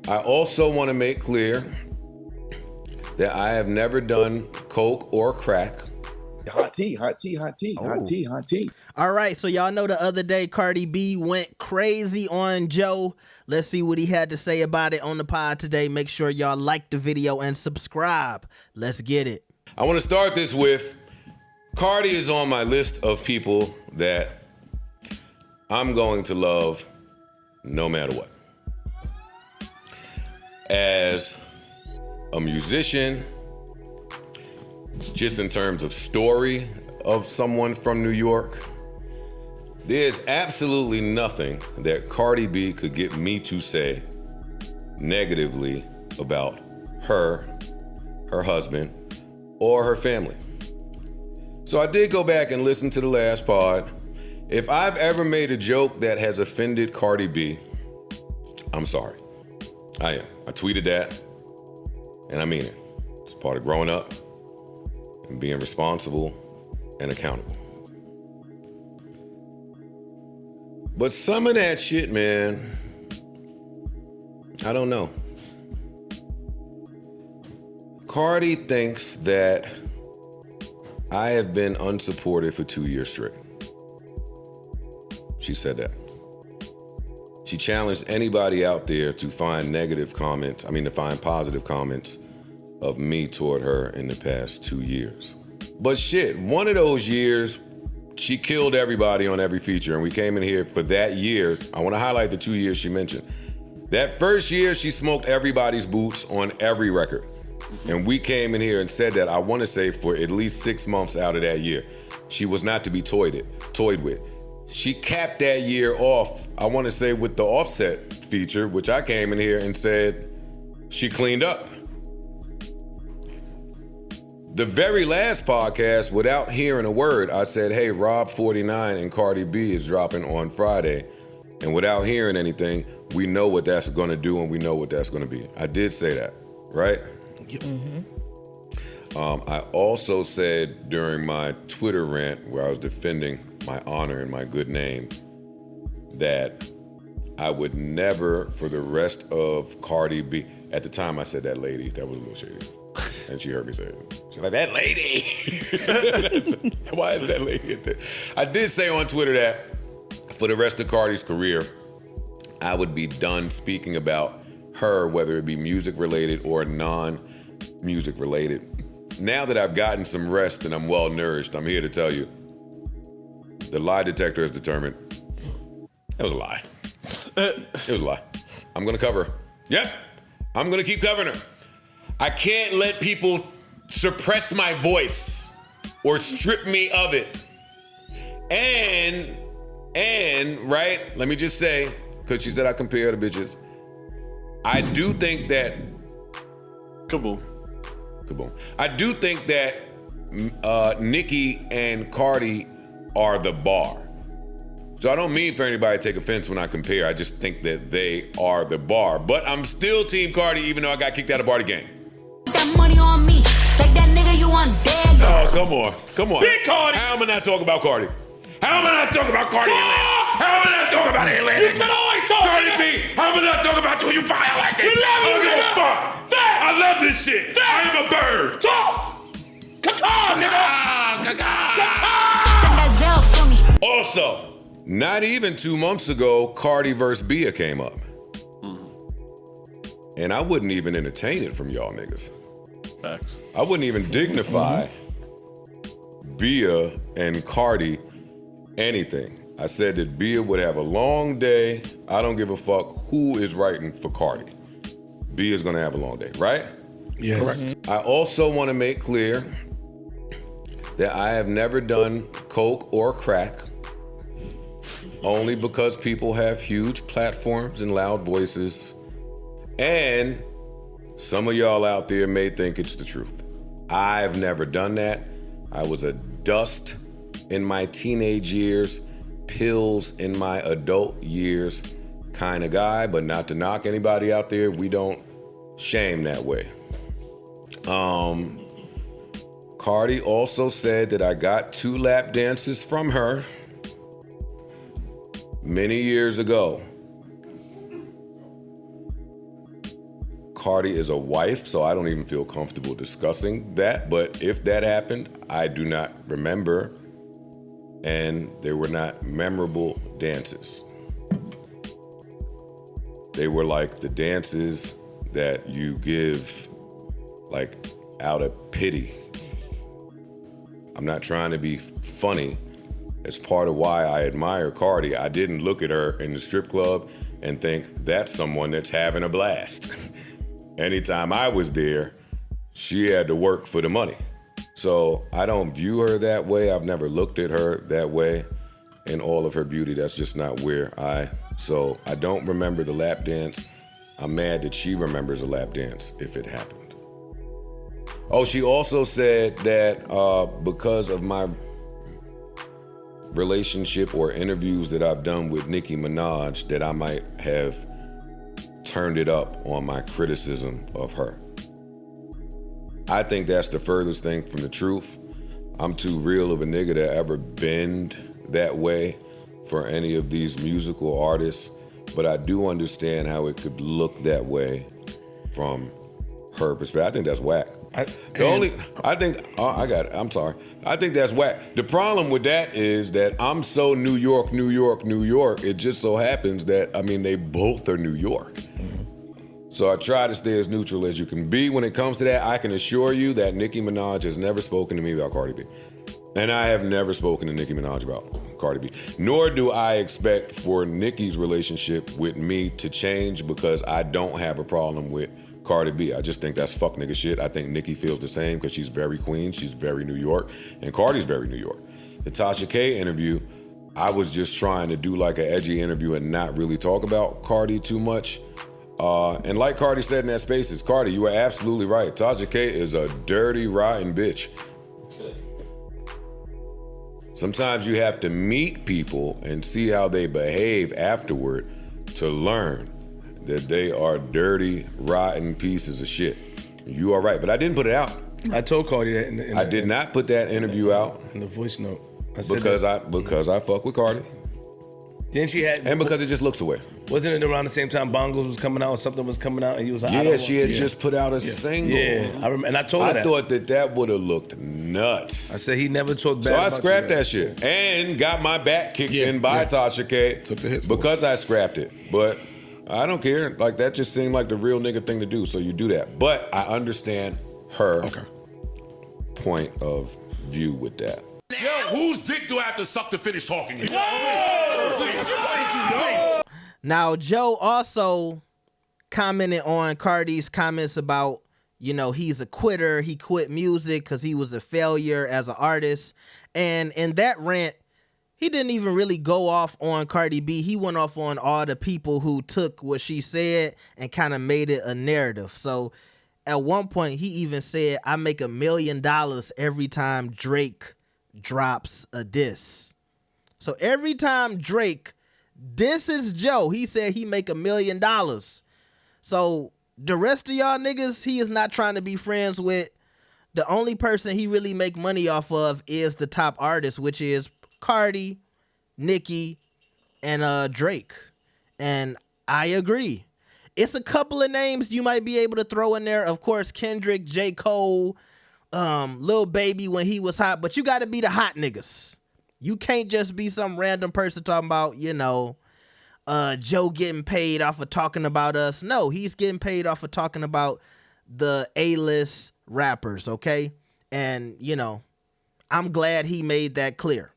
I also want to make clear that I have never done coke or crack. Hot tea, hot tea, hot tea, hot tea, hot tea. All right, so y'all know the other day Cardi B went crazy on Joe. Let's see what he had to say about it on the pod today. Make sure y'all like the video and subscribe. Let's get it. I want to start this with Cardi is on my list of people that I'm going to love no matter what. As a musician, just in terms of story of someone from New York, there's absolutely nothing that Cardi B could get me to say negatively about her husband, or her family. So I did go back and listen to the last pod. If I've ever made a joke that has offended Cardi B, I'm sorry. I am. I tweeted that, and I mean it. It's part of growing up and being responsible and accountable. But some of that shit, man, I don't know. Cardi thinks that I have been unsupported for 2 years straight. She said that. She challenged anybody out there to find to find positive comments of me toward her in the past 2 years. But shit, one of those years, she killed everybody on every feature, and we came in here for that year. I want to highlight the 2 years she mentioned. That first year, she smoked everybody's boots on every record. And we came in here and said that, I want to say, for at least 6 months out of that year. She was not to be toyed with. She capped that year off, I want to say, with the Offset feature, which I came in here and said she cleaned up. The very last podcast, without hearing a word, I said, hey, Rob 49 and Cardi B is dropping on Friday. And without hearing anything, we know what that's going to do and we know what that's going to be. I did say that, right? Mm-hmm. I also said during my Twitter rant where I was defending my honor and my good name that I would never, for the rest of Cardi B, at the time I said that lady, that was a little shady. And she heard me say it. She's like, that lady. Why is that lady at there? I did say on Twitter that for the rest of Cardi's career, I would be done speaking about her, whether it be music related or non-music related. Now that I've gotten some rest and I'm well nourished, I'm here to tell you, the lie detector has determined it was a lie. It was a lie. I'm gonna cover her. Yep, I'm gonna keep covering her. I can't let people suppress my voice or strip me of it. And right, let me just say, because she said I compare the bitches, I do think that, kaboom. I do think that Nicki and Cardi are the bar. So I don't mean for anybody to take offense when I compare. I just think that they are the bar. But I'm still Team Cardi, even though I got kicked out of Party Game. That money on me, like that nigga you want dead. Oh, come on. Big Cardi. How am I not talking about Cardi? How am I not talking about Cardi? How am I not talking about Atlanta? You can always talk Cardi about B. How am I not talking about you? You fire like that. You love I don't it, give a nigga. fuck. Facts. I love this shit. Facts. I am a bird. Talk. Caca, nigga. Send that Zell for me. Also, not even 2 months ago, Cardi vs. Bia came up. And I wouldn't even entertain it from y'all niggas. Facts. I wouldn't even dignify Bia and Cardi anything. I said that Bia would have a long day. I don't give a fuck who is writing for Cardi. Bia's gonna have a long day, right? Yes. Correct. I also want to make clear that I have never done coke or crack, only because people have huge platforms and loud voices, and some of y'all out there may think it's the truth. I've never done that. I was a dust in my teenage years, pills in my adult years kind of guy, but not to knock anybody out there. We don't shame that way. Cardi also said that I got 2 lap dances from her many years ago. Cardi is a wife, so I don't even feel comfortable discussing that. But if that happened, I do not remember, and they were not memorable dances. They were like the dances that you give, like, out of pity. I'm not trying to be funny. It's part of why I admire Cardi. I didn't look at her in the strip club and think, that's someone that's having a blast. Anytime I was there, she had to work for the money. So I don't view her that way. I've never looked at her that way in all of her beauty. That's just not so I don't remember the lap dance. I'm mad that she remembers a lap dance if it happened. Oh, she also said that because of my relationship or interviews that I've done with Nicki Minaj, that I might have turned it up on my criticism of her. I think that's the furthest thing from the truth. I'm too real of a nigga to ever bend that way for any of these musical artists, but I do understand how it could look that way from her perspective. I think that's whack. I think that's whack. The problem with that is that I'm so New York. It just so happens that, they both are New York. So I try to stay as neutral as you can be. When it comes to that, I can assure you that Nicki Minaj has never spoken to me about Cardi B. And I have never spoken to Nicki Minaj about Cardi B. Nor do I expect for Nicki's relationship with me to change because I don't have a problem with Cardi B. I just think that's fuck nigga shit. I think Nicki feels the same because she's very Queens, she's very New York, and Cardi's very New York. The Tasha K interview, I was just trying to do like an edgy interview and not really talk about Cardi too much. And like Cardi said in that Spaces, Cardi, you were absolutely right. Tasha K is a dirty, rotten bitch. Sometimes you have to meet people and see how they behave afterward to learn that they are dirty, rotten pieces of shit. You are right, but I didn't put it out. I told Cardi that. I did not put that interview out in the voice note. Because I fuck with Cardi. Then she had, and because it just looks away. Wasn't it around the same time Bongos was coming out or something was coming out and you was like, yeah, she had just put out a single. Yeah, I remember, and I told her I thought that would have looked nuts. I said he never talked bad. So I scrapped that shit and got my back kicked in by Tasha K. Took the hits because I scrapped it. But I don't care. Like, that just seemed like the real nigga thing to do. So you do that. But I understand her point of view with that. Yo, whose dick do I have to suck to finish talking? Now, Joe also commented on Cardi's comments about, he's a quitter. He quit music because he was a failure as an artist. And in that rant, he didn't even really go off on Cardi B. He went off on all the people who took what she said and kind of made it a narrative. So at one point, he even said, I make $1 million every time Drake drops a diss. So every time Drake disses Joe, he said he make $1 million. So the rest of y'all niggas, he is not trying to be friends with. The only person he really make money off of is the top artist, which is Cardi, Nicki, and Drake. And I agree. It's a couple of names you might be able to throw in there. Of course, Kendrick, J. Cole, Lil Baby when he was hot, but you got to be the hot niggas. You can't just be some random person talking about, Joe getting paid off of talking about us. No, he's getting paid off of talking about the A-list rappers, okay? And, I'm glad he made that clear.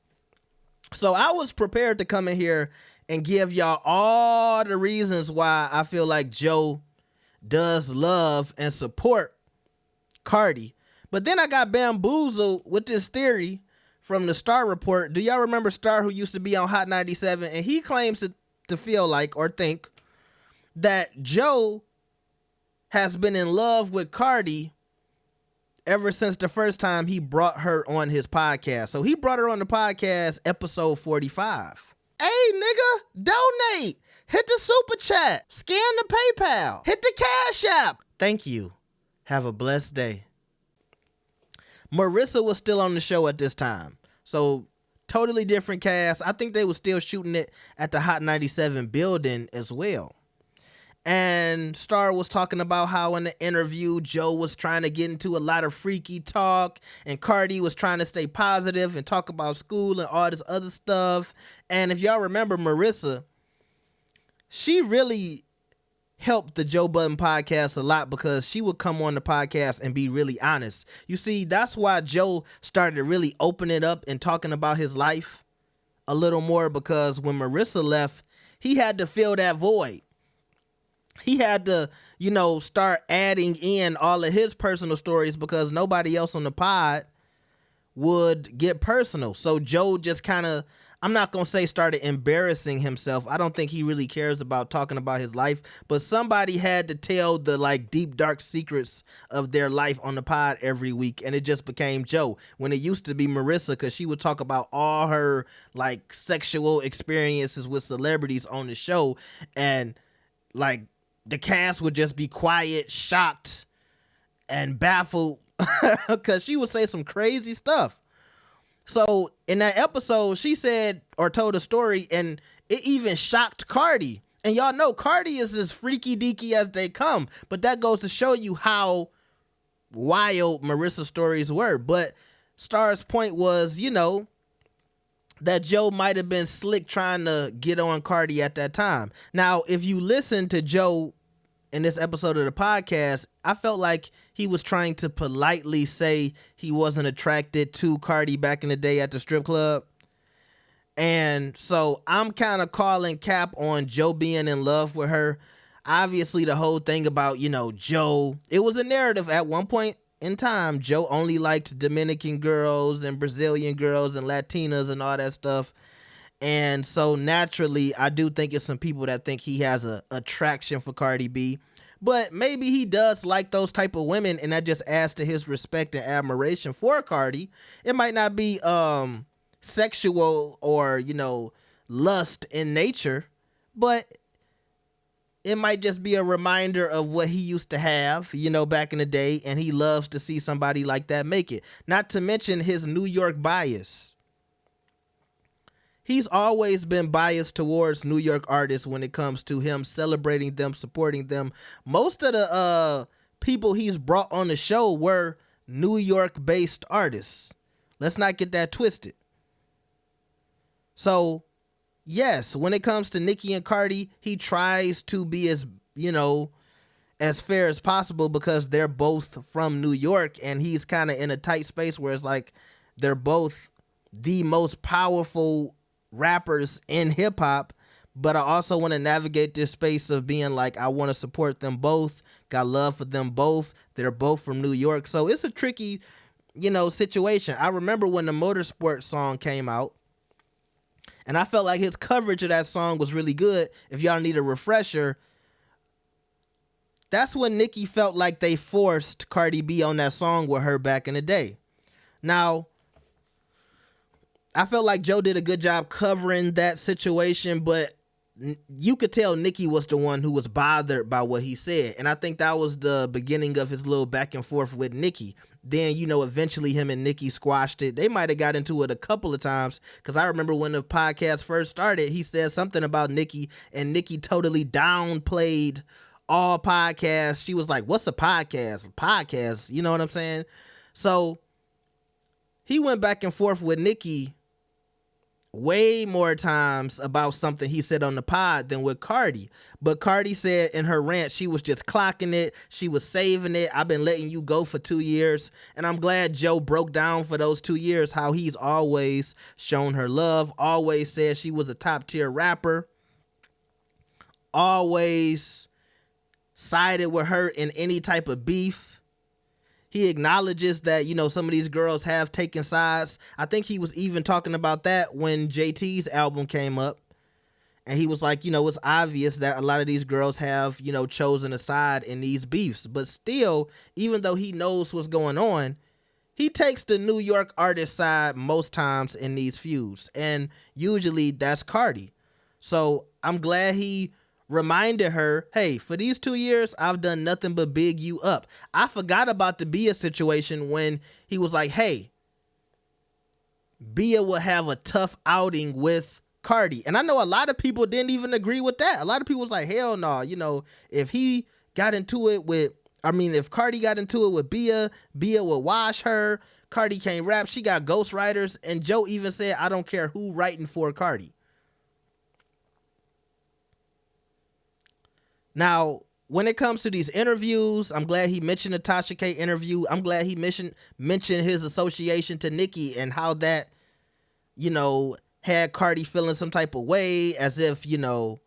So I was prepared to come in here and give y'all all the reasons why I feel like Joe does love and support Cardi. But then I got bamboozled with this theory from the Star Report. Do y'all remember Star, who used to be on Hot 97? And he claims to feel like or think that Joe has been in love with Cardi ever since the first time he brought her on his podcast. So he brought her on the podcast, episode 45. Hey, nigga, donate. Hit the super chat. Scan the PayPal. Hit the Cash App. Thank you. Have a blessed day. Marissa was still on the show at this time. So totally different cast. I think they were still shooting it at the Hot 97 building as well. And Star was talking about how in the interview, Joe was trying to get into a lot of freaky talk, and Cardi was trying to stay positive and talk about school and all this other stuff. And if y'all remember Marissa, she really helped the Joe Budden podcast a lot because she would come on the podcast and be really honest. You see, that's why Joe started really opening up and talking about his life a little more, because when Marissa left, he had to fill that void. He had to, start adding in all of his personal stories because nobody else on the pod would get personal. So Joe just kind of, I'm not going to say started embarrassing himself. I don't think he really cares about talking about his life, but somebody had to tell the deep, dark secrets of their life on the pod every week. And it just became Joe when it used to be Marissa, because she would talk about all her sexual experiences with celebrities on the show. And the cast would just be quiet, shocked, and baffled because she would say some crazy stuff. So in that episode, she said or told a story, and it even shocked Cardi. And y'all know Cardi is as freaky deaky as they come, but that goes to show you how wild Marissa's stories were. But Star's point was, that Joe might have been slick trying to get on Cardi at that time. Now, if you listen to Joe in this episode of the podcast, I felt like he was trying to politely say he wasn't attracted to Cardi back in the day at the strip club. And so I'm kind of calling cap on Joe being in love with her. Obviously, the whole thing about, Joe, it was a narrative at one point in time. Joe only liked Dominican girls and Brazilian girls and Latinas and all that stuff. And so naturally, I do think it's some people that think he has a attraction for Cardi B. But maybe he does like those type of women, and that just adds to his respect and admiration for Cardi. It might not be sexual or, lust in nature, but it might just be a reminder of what he used to have, back in the day, and he loves to see somebody like that make it. Not to mention his New York bias. He's always been biased towards New York artists when it comes to him celebrating them, supporting them. Most of the people he's brought on the show were New York-based artists. Let's not get that twisted. So, yes, when it comes to Nicki and Cardi, he tries to be as fair as possible because they're both from New York, and he's kind of in a tight space where it's they're both the most powerful rappers in hip hop, but I also want to navigate this space of being I want to support them both, got love for them both. They're both from New York. So it's a tricky, situation. I remember when the Motorsport song came out, and I felt like his coverage of that song was really good. If y'all need a refresher, that's when Nicki felt like they forced Cardi B on that song with her back in the day. Now, I felt like Joe did a good job covering that situation, but you could tell Nicki was the one who was bothered by what he said. And I think that was the beginning of his little back and forth with Nicki. Then, eventually him and Nicki squashed it. They might have got into it a couple of times, because I remember when the podcast first started, he said something about Nicki, and Nicki totally downplayed all podcasts. She was like, what's a podcast? Podcast, you know what I'm saying? So he went back and forth with Nicki way more times about something he said on the pod than with Cardi. But Cardi said in her rant, she was just clocking it. She was saving it. I've been letting you go for 2 years. And I'm glad Joe broke down for those 2 years how he's always shown her love, always said she was a top tier rapper, always sided with her in any type of beef. He acknowledges that, some of these girls have taken sides. I think he was even talking about that when JT's album came up. And he was like, it's obvious that a lot of these girls have, chosen a side in these beefs. But still, even though he knows what's going on, he takes the New York artist side most times in these feuds. And usually that's Cardi. So I'm glad he reminded her, hey, for these 2 years, I've done nothing but big you up. I forgot about the Bia situation when he was like, hey, Bia will have a tough outing with Cardi. And I know a lot of people didn't even agree with that. A lot of people was like, hell no, you know, if he got into it with, if Cardi got into it with Bia would wash her. Cardi can't rap. She got ghostwriters. And Joe even said, I don't care who writing for Cardi. Now, when it comes to these interviews, I'm glad he mentioned the Tasha K interview. I'm glad he mentioned his association to Nicki and how that, you know, had Cardi feeling some type of way, as if, you know,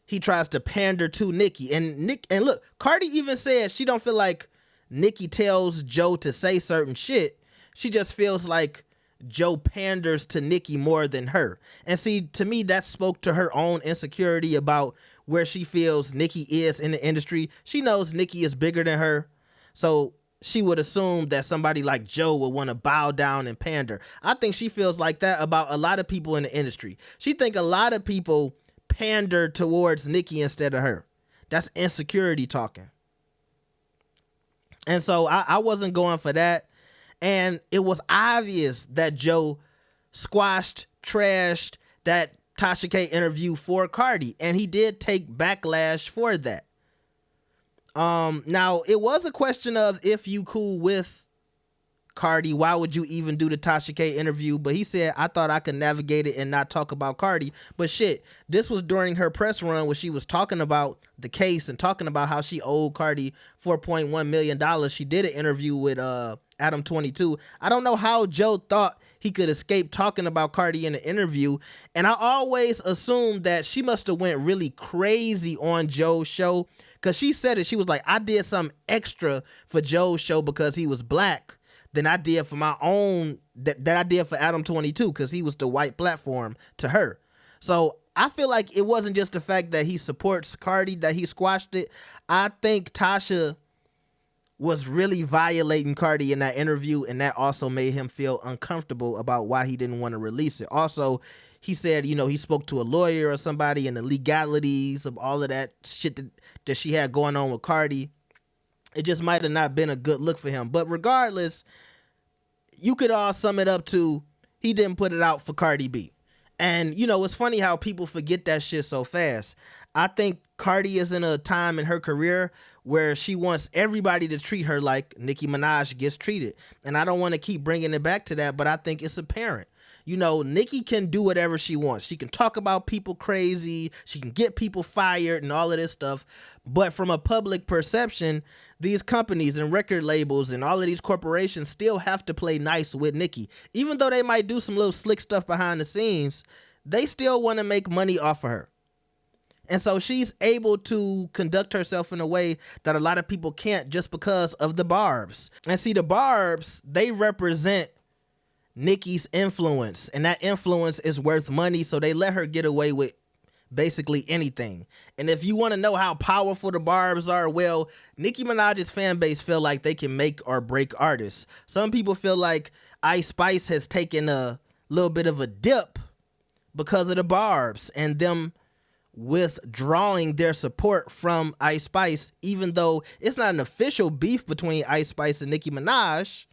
he tries to pander to Nicki. And look, Cardi even said she don't feel like Nicki tells Joe to say certain shit. She just feels like Joe panders to Nicki more than her. And see, to me, that spoke to her own insecurity about where she feels Nicki is in the industry. She knows Nicki is bigger than her, so she would assume that somebody like Joe would want to bow down and pander. I think she feels like that about a lot of people in the industry. She think a lot of people pander towards Nicki instead of her. That's insecurity talking. And so I wasn't going for that. And it was obvious that Joe squashed, trashed that Tasha K interview for Cardi, and he did take backlash for that. Now it was a question of, if you cool with Cardi, why would you even do the Tasha K interview? But he said, I thought I could navigate it and not talk about Cardi. But shit, this was during her press run where she was talking about the case and talking about how she owed Cardi $4.1 million. She did an interview with Adam 22. I don't know how Joe thought he could escape talking about Cardi in the interview. And I always assumed that she must have went really crazy on Joe's show, because she said it. She was like, I did something extra for Joe's show because he was black than I did for my own, that I did for Adam 22, because he was the white platform to her. So I feel like it wasn't just the fact that he supports Cardi that he squashed it. I think Tasha was really violating Cardi in that interview, and that also made him feel uncomfortable about why he didn't want to release it. Also, he said, you know, he spoke to a lawyer or somebody, and the legalities of all of that shit that she had going on with Cardi, it just might have not been a good look for him. But regardless, you could all sum it up to, he didn't put it out for Cardi B. And, you know, it's funny how people forget that shit so fast. I think Cardi is in a time in her career where she wants everybody to treat her like Nicki Minaj gets treated. And I don't want to keep bringing it back to that, but I think it's apparent. You know, Nicki can do whatever she wants. She can talk about people crazy. She can get people fired and all of this stuff. But from a public perception, these companies and record labels and all of these corporations still have to play nice with Nicki. Even though they might do some little slick stuff behind the scenes, they still want to make money off of her. And so she's able to conduct herself in a way that a lot of people can't, just because of the barbs. And see, the barbs, they represent Nicki's influence, and that influence is worth money, so they let her get away with basically anything. And if you want to know how powerful the barbs are, well, Nicki Minaj's fan base feel like they can make or break artists. Some people feel like Ice Spice has taken a little bit of a dip because of the barbs and them withdrawing their support from Ice Spice, even though it's not an official beef between Ice Spice and Nicki Minaj.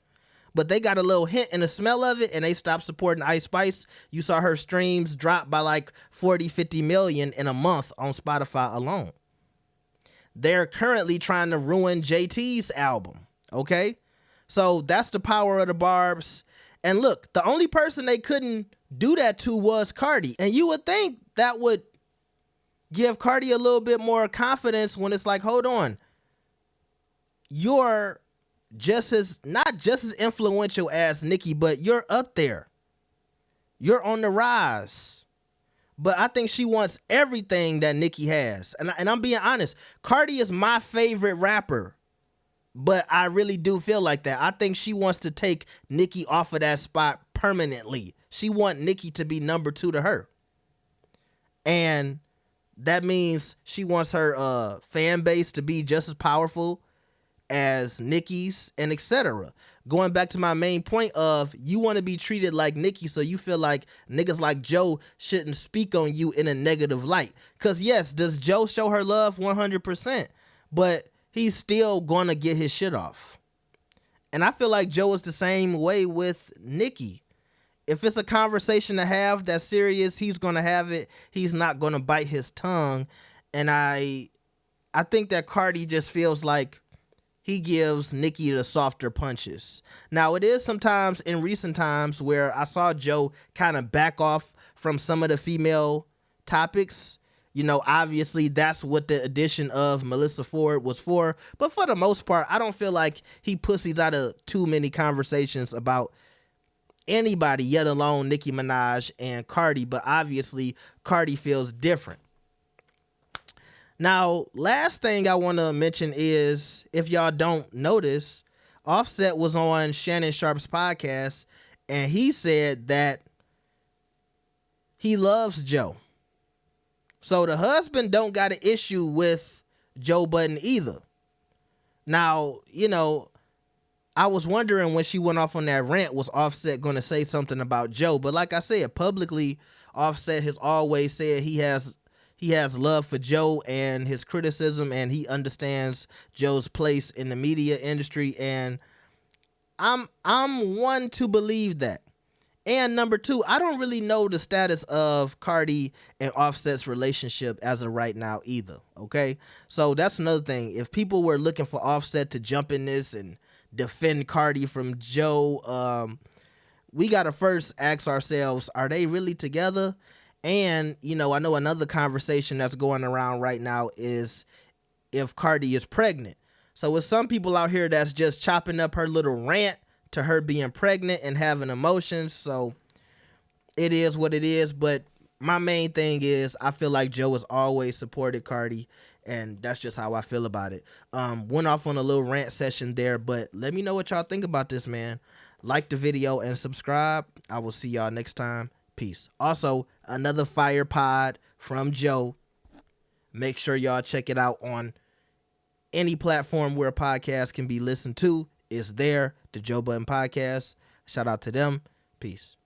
But they got a little hint and a smell of it, and they stopped supporting Ice Spice. You saw her streams drop by like 40, 50 million in a month on Spotify alone. They're currently trying to ruin JT's album, okay? So that's the power of the barbs. And look, the only person they couldn't do that to was Cardi. And you would think that would give Cardi a little bit more confidence when it's like, hold on, you're not just as influential as Nicki, but you're up there. You're on the rise. But I think she wants everything that Nicki has. And I'm being honest, Cardi is my favorite rapper, but I really do feel like that. I think she wants to take Nicki off of that spot permanently. She wants Nicki to be number 2 to her. And that means she wants her fan base to be just as powerful as Nicki's, and etc. Going back to my main point of, you want to be treated like Nicki, so you feel like niggas like Joe shouldn't speak on you in a negative light. Because yes, does Joe show her love 100%? But he's still gonna get his shit off. And I feel like Joe is the same way with Nicki. if it's a conversation to have that's serious, he's gonna have it. He's not gonna bite his tongue. And I think that Cardi just feels like he gives Nicki the softer punches. Now, it is sometimes in recent times where I saw Joe kind of back off from some of the female topics. You know, obviously that's what the addition of Melissa Ford was for. But for the most part, I don't feel like he pussies out of too many conversations about anybody, yet alone Nicki Minaj and Cardi. But obviously, Cardi feels different. Now, last thing I want to mention is, if y'all don't notice, Offset was on Shannon Sharp's podcast, and he said that he loves Joe. So the husband don't got an issue with Joe Budden either. Now, you know, I was wondering when she went off on that rant, was Offset going to say something about Joe? But like I said, publicly, Offset has always said he has love for Joe and his criticism, and he understands Joe's place in the media industry, and I'm one to believe that. And number two, I don't really know the status of Cardi and Offset's relationship as of right now either, okay? So that's another thing. If people were looking for Offset to jump in this and defend Cardi from Joe, we got to first ask ourselves, are they really together? And, you know, I know another conversation that's going around right now is if Cardi is pregnant. So with some people out here that's just chopping up her little rant to her being pregnant and having emotions. So it is what it is. But my main thing is I feel like Joe has always supported Cardi, and that's just how I feel about it. Went off on a little rant session there, but let me know what y'all think about this, man. Like the video and subscribe. I will see y'all next time. Peace. Also, another fire pod from Joe. Make sure y'all check it out on any platform where a podcast can be listened to. It's there, the Joe Budden Podcast. Shout out to them. Peace.